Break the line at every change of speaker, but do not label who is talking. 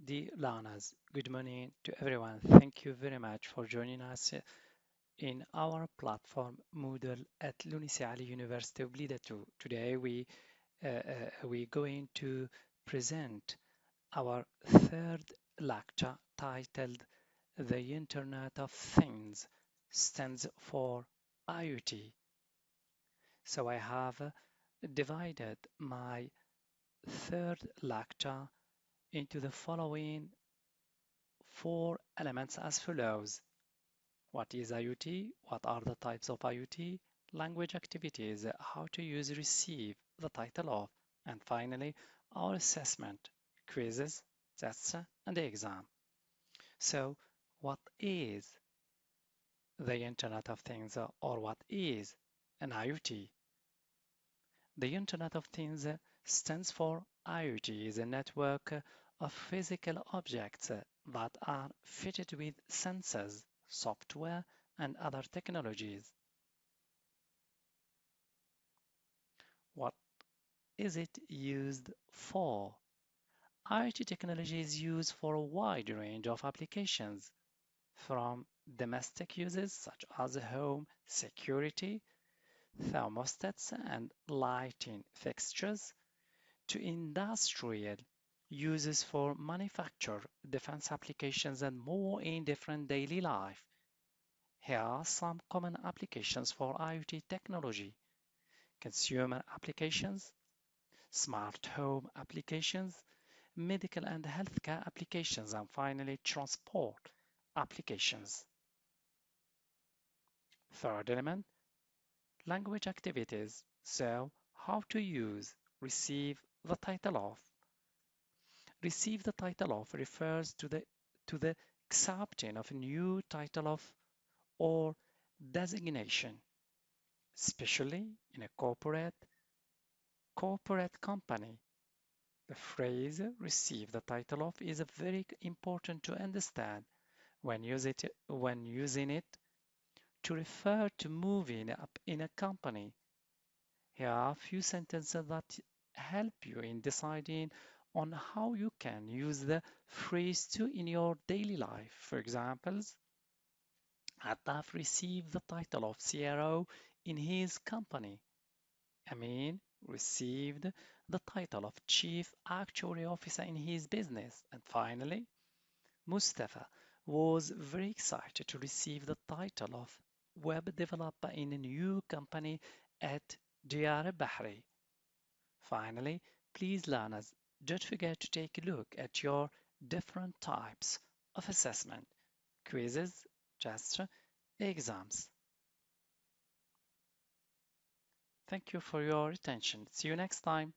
dear learners, good morning to everyone. Thank you very much for joining us in our platform Moodle at l'Université Ali University of Blida 2. Today we're going to present our third lecture titled The Internet of Things stands for IoT. So I have divided my third lecture into the following four elements as follows. What is IoT? What are the types of IoT? Language activities, how to use receive, the title of, and finally, our assessment, quizzes, tests, and the exam. So, what is the Internet of Things or what is an IoT? The Internet of Things stands for IoT is a network of physical objects that are fitted with sensors, software, and other technologies. What is it used for? IoT technology is used for a wide range of applications, from domestic uses such as home security, thermostats, and lighting fixtures, to industrial uses for manufacture, defense applications, and more in different daily life. Here are some common applications for IoT technology: consumer applications, smart home applications, medical and healthcare applications, and finally, transport applications. Third element, language activities. So, how to use, receive, the title of. Receive the title of refers to the accepting of a new title of or designation, especially in a corporate company. The phrase receive the title of is very important to understand when using it to refer to moving up in a company. Here are a few sentences that help you in deciding on how you can use the phrase too in your daily life. For examples, Attaf received the title of CRO in his company. Amin received the title of Chief Actuary Officer in his business. And finally, Mustafa was very excited to receive the title of Web Developer in a new company at Diyar Bahri. Finally, please learners, don't forget to take a look at your different types of assessment, quizzes, tests, exams. Thank you for your attention. See you next time.